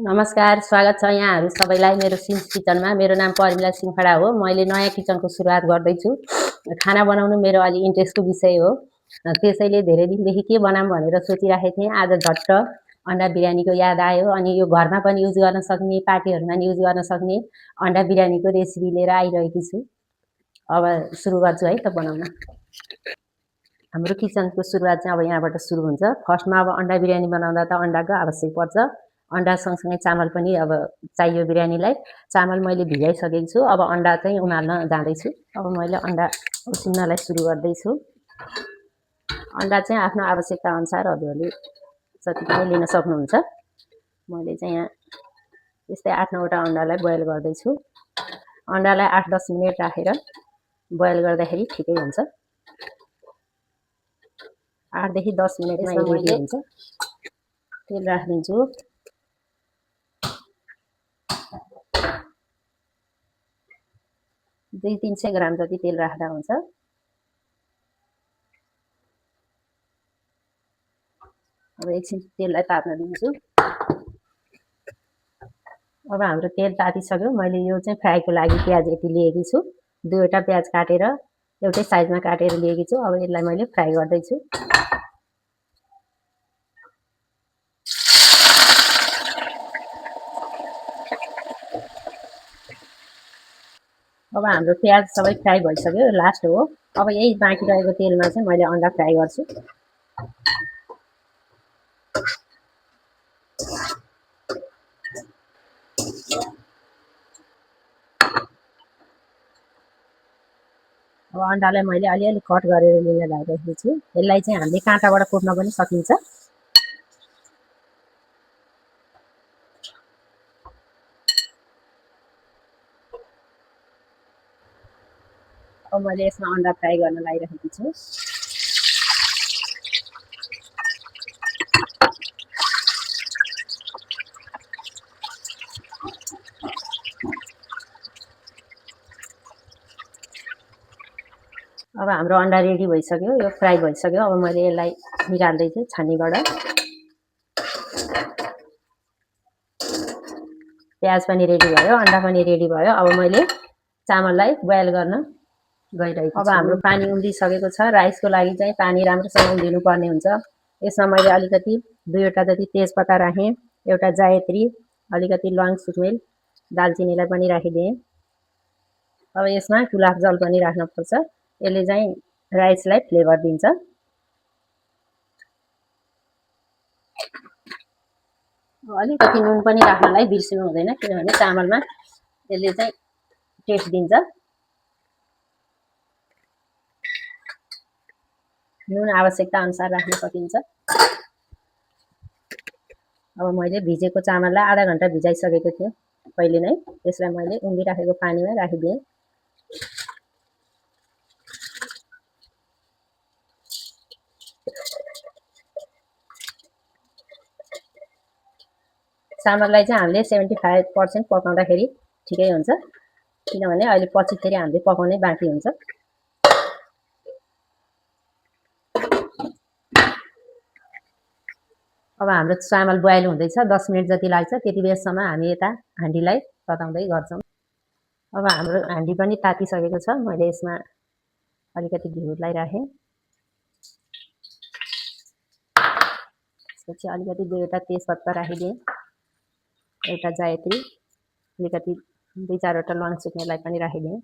नमस्कार, स्वागत छ यहाँहरू सबैलाई मेरो सिन्स किचनमा। मेरो नाम परिमला सिंहडा हो। मैले नयाँ किचनको सुरुवात गर्दैछु। खाना बनाउनु मेरो अलि इन्ट्रेस्टको विषय हो। त्यसैले धेरै दिनदेखि के बनाऊँ भनेर सोचिराखेको थिएँ। आज झट्ट अन्डा बिरयानीको याद आयो अनि यो घरमा पनि युज गर्न सक्ने, पार्टीहरूमा पनि युज गर्न सक्ने अन्डा बिरयानीको रेसिपी लिएर आइरहेकी छु। अब सुरु गर्छु है त बनाउन। हाम्रो किचनको सुरुवात चाहिँ अब यहाँबाट सुरु हुन्छ। फर्स्टमा अब अन्डा बिरयानी बनाउँदा त अन्डाको आवश्यक पर्छ। अन्डा सँगसँगै चामल पनि अब चाहियो बिरयानीलाई। चामल मैले भिजाइसकेको छु। अब अन्डा चाहिँ उमाल्न जाँदैछु। अब मैले अन्डा उसिन्नलाई सुरु गर्दैछु। अन्डा चाहिँ आफ्नो आवश्यकता अनुसार हजुरहरूले जति पनि लिन सक्नुहुन्छ। मैले चाहिँ यहाँ यस्तै 8-9वटा अन्डालाई बोइल गर्दैछु। अन्डालाई 8-10 मिनट राखेर बोइल गर्दाखेरि ठिकै हुन्छ। 8 देखि 10 मिनटमा रेडी हुन्छ। तेल राखिदिन्छु। 200-300 ग्राम जति तेल राख्दा हुन्छ। अब एकछिन तेललाई तात्न दिन्छु। अब हाम्रो तेल तातिसक्यो। मैले यो चाहिँ फ्राईको लागि प्याज यति लिएकी छु। 2वटा प्याज काटेर एउटै साइजमा काटेर लिएकी छु। अब यसलाई मैले फ्राई गर्दैछु। अब हाम्रो प्याज सबै फ्राई भइसक्यो। लास्ट हो। अब यही बाँकी रहेको तेलमा चाहिँ मैले अन्डा फ्राई गर्छु। अब अन्डालाई मैले अलिअलि कट गरेर लिन लागिरहेको छु। यसलाई चाहिँ हामीले काँटाबाट कोट्न पनि सकिन्छ। अब मैले यसमा अन्डा फ्राई गर्न लागिरहेको छु। अब हाम्रो अन्डा रेडी भइसक्यो। यो फ्राई भइसक्यो। अब मैले यसलाई निकाल्दैछु छानीबाट। प्याज पनि रेडी भयो, अन्डा पनि रेडी भयो। अब मैले चामललाई बोइल गर्न गइरहेको छु। अब हाम्रो पानी उम्लिसकेको छ। राइसको लागि चाहिँ पानी राम्रोसँग उम्लिनुपर्ने हुन्छ। यसमा मैले अलिकति 2वटा जति तेजपत्ता राखेँ, एउटा जायत्री, अलिकति ल्वाङ, सुक्मेल, दालचिनीलाई पनि राखिदिएँ। अब यसमा गुलाब जल पनि राख्नुपर्छ। यसले चाहिँ राइसलाई फ्लेभर दिन्छ। अलिकति नुन पनि राख्नलाई बिर्सिनु हुँदैन, किनभने चामलमा यसले चाहिँ टेस्ट दिन्छ। नुन आवश्यकता अनुसार राख्न सकिन्छ। अब मैले भिजेको चामललाई आधा घन्टा भिजाइसकेको थिएँ पहिले नै। यसलाई मैले उम्लिराखेको पानीमा राखिदिएँ। चामललाई चाहिँ हामीले 75% पकाउँदाखेरि ठिकै हुन्छ, किनभने अहिले पछि फेरि हामीले पकाउनै बाँकी हुन्छ। अब हाम्रो चामल बोइल हुँदैछ। 10 मिनट जति लाग्छ। त्यति बेरसम्म हामी यता हाँडीलाई तताउँदै गर्छौँ। अब हाम्रो हाँडी पनि तातिसकेको छ। मैले यसमा अलिकति घिउलाई राखेँ। त्यसपछि अलिकति 2वटा तेजपत्ता राखिदिएँ, एउटा जायत्री, अलिकति 2-4वटा ल्वाङ, सुक्मेललाई पनि राखिदिएँ।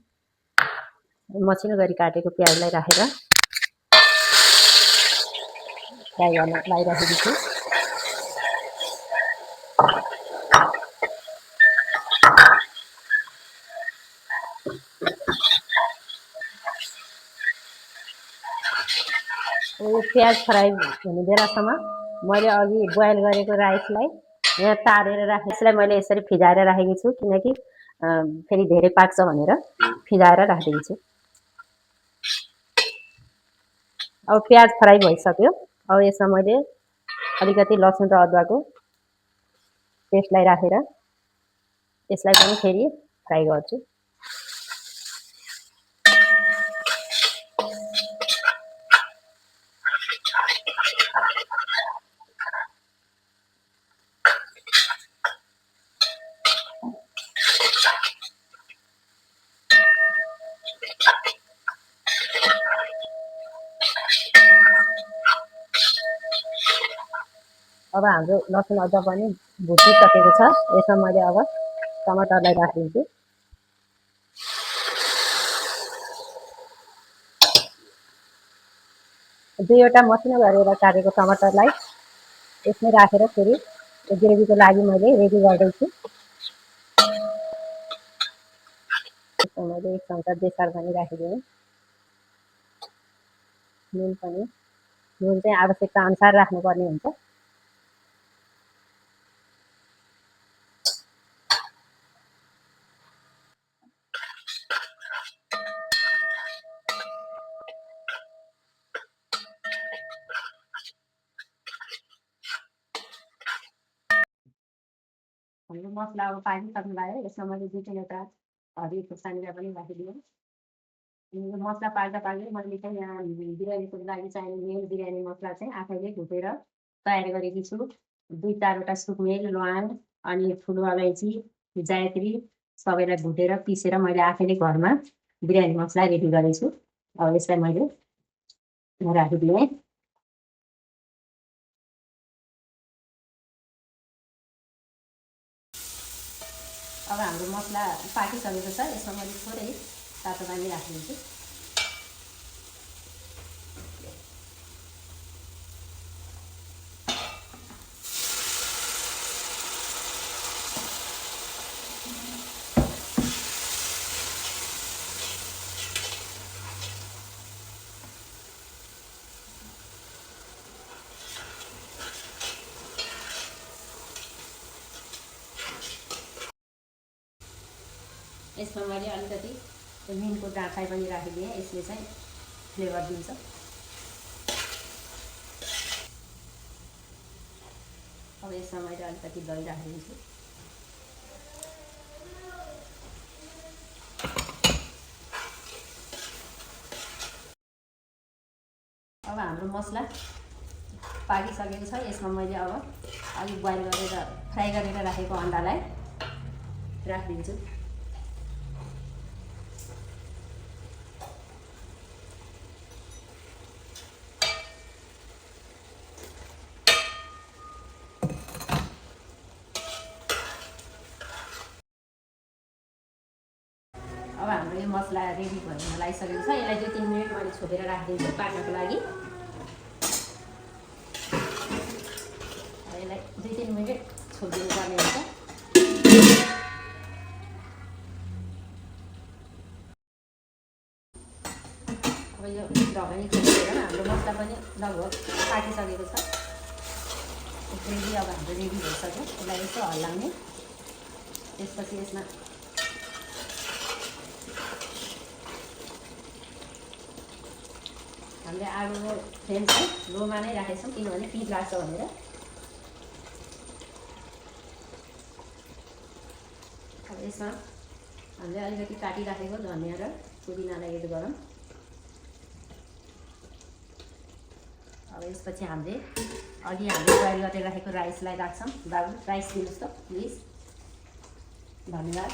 मसिनो गरी काटेको प्याजलाई राखेर फ्राई गर्न लागिराखेको छु। यो प्याज फ्राई हुने बेलासम्म मैले अघि बोइल गरेको राइसलाई यहाँ तारेर राखेँ। यसलाई मैले यसरी फिजाएर राखेको छु, किनकि फेरि धेरै पाक्छ भनेर फिजाएर राखिदिएको छु। अब प्याज फ्राई भइसक्यो। अब यसमा मैले अलिकति लसुन र अदुवाको पेस्टलाई राखेर यसलाई पनि फेरि फ्राई गर्छु। अब हाम्रो लसुन अदुवा पनि भुटिसकेको छ। यसमा मैले अब टमाटरलाई राखिदिन्छु। दुईवटा मसिनो गरेर काटेको टमाटरलाई यसमै राखेर फेरि ग्रेभीको लागि मैले रेडी गर्दैछु। यसमा मैले 1 चम्चा बेसार पनि राखिदिएँ। नुन पनि, नुन चाहिँ आवश्यकता अनुसार राख्नुपर्ने हुन्छ। हाम्रो मसला अब पाकिसक्नु लाग्यो। यसमा मैले 2-3वटा हरियो खुर्सानीलाई पनि राखिदिएँ। यो मसला पाक्दा पाक्दै मैले चाहिँ यहाँ बिरयानीको लागि चाहिने मेन बिरयानी मसला चाहिँ आफैले भुटेर तयार गरेकी छु। 2-4वटा सुकमेल, ल्वाङ अनि ठुलो अलैँची, जायत्री सबैलाई भुटेर पिसेर मैले आफैले घरमा बिरयानी मसला रेडी गरेछु। अब यसलाई मैले राखिदिएँ। अब हाम्रो मसला पाकिसकेको छ। यसमा मैले थोरै तातो पानी राखिदिन्छु। यसमा मैले अलिकति नुनको डाँठाइ पनि राखिदिएँ। यसले चाहिँ फ्लेभर दिन्छ। अब यसमा मैले अलिकति दही राखिदिन्छु। अब हाम्रो मसला पाकिसकेको छ। यसमा मैले अब अलिक बोइल गरेर फ्राई गरेर राखेको अन्डालाई राखिदिन्छु। अब हाम्रो यो मसला रेडी भएर लागिसकेको छ। यसलाई 2-3 मिनट मैले छोपेर राखिदिन्छु पाक्नको लागि। यसलाई 2-3 मिनट छोपिदिनु पर्ने हुन्छ। अब यो ढकनी खोलेर हाम्रो मसला पनि लगभग पाकिसकेको छ। ग्रेभी अब हाम्रो रेडी भइसक्यो। यसलाई यसो हल्लाउने। त्यसपछि यसमा हामीले आगोको फ्लेम चाहिँ लोमा नै राखेछौँ, किनभने पिर लाग्छ भनेर। अब यसमा हामीले अलिकति काटिराखेको धनिया र पुदिनालाई एड गरौँ। अब यसपछि हामीले अघि हामीले बोइल गरेर राखेको राइसलाई राख्छौँ। बाबु राइस दिनुहोस् त प्लिज। धन्यवाद।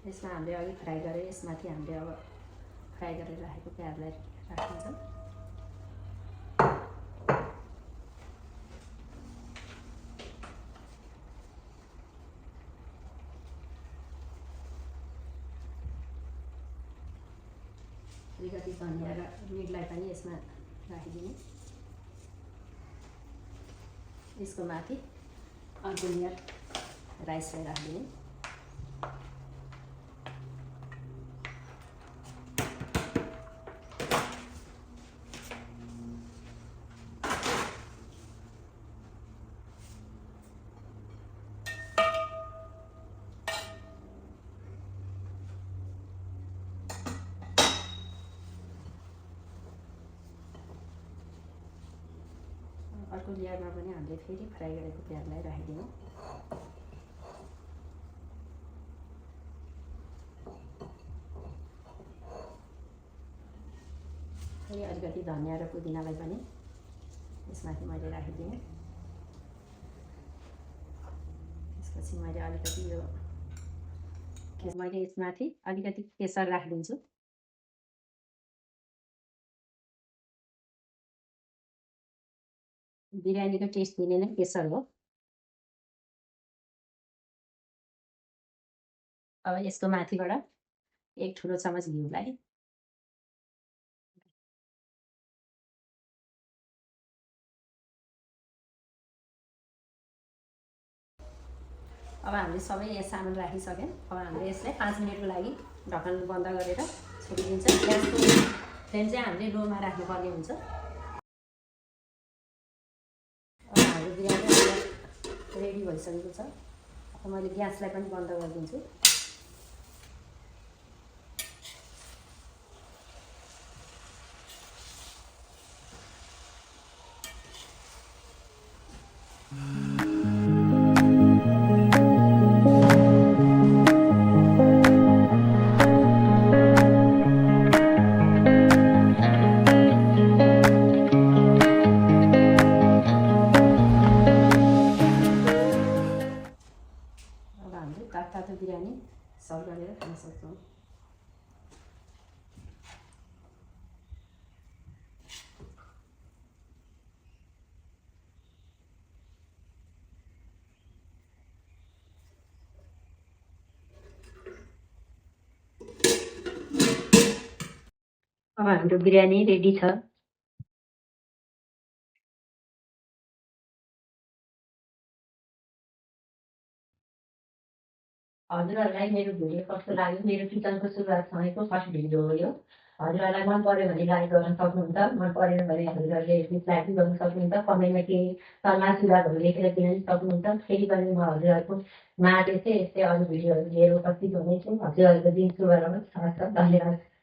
यसमा हामीले अघि फ्राई गरेर यसमाथि हामीले अब फ्राई गरेर राखेको प्याजलाई राखिदिन्छौँ। अलिकति धनिया र मिटलाई पनि यसमा राखिदिने। यसको माथि अर्को लेयर राइसलाई राखिदिने। अर्को लेयरमा पनि हामीले फेरि फ्राई गरेको प्याजलाई राखिदियौँ। अनि अलिकति धनिया र पुदिनालाई पनि यसमाथि मैले राखिदिएँ। त्यसपछि मैले अलिकति यो मैले यसमाथि अलिकति केसर राखिदिन्छु। बिरयानीको टेस्ट दिने नै केसर हो। अब यसको माथिबाट एक ठुलो चम्मच घिउलाई अब हामीले सबै यहाँ सामान राखिसक्यौँ। अब हामीले यसलाई 5 मिनटको लागि ढक्कन बन्द गरेर छोडिदिन्छ। ग्यासको फ्लेम चाहिँ हामीले लोमा राख्नुपर्ने हुन्छ। अब हाम्रो बिरयानी रेडी भइसकेको छ। अब मैले ग्यासलाई पनि बन्द गरिदिन्छु। तातो बिरयानी सर्भ गरेर खान सक्छौँ। अब हाम्रो बिरयानी रेडी छ। हजुरहरूलाई मेरो भिडियो कस्तो लाग्यो? मेरो किचनको सुरुवातसँगैको फर्स्ट भिडियो हो यो। हजुरहरूलाई मन पर्यो भने लाइक गर्न सक्नुहुन्छ। मन परेन भने हजुरहरूले डिसलाइक पनि गर्न सक्नुहुन्छ। कमेन्टमा केही सल्लाह सुझावहरू लेखेर दिन पनि सक्नुहुन्छ। फेरि पनि म हजुरहरूको माझ यस्तै अरू भिडियोहरू लिएर उपस्थित हुनेछु। हजुरहरूको दिन शुभ रहोस्। हवस्, धन्यवाद।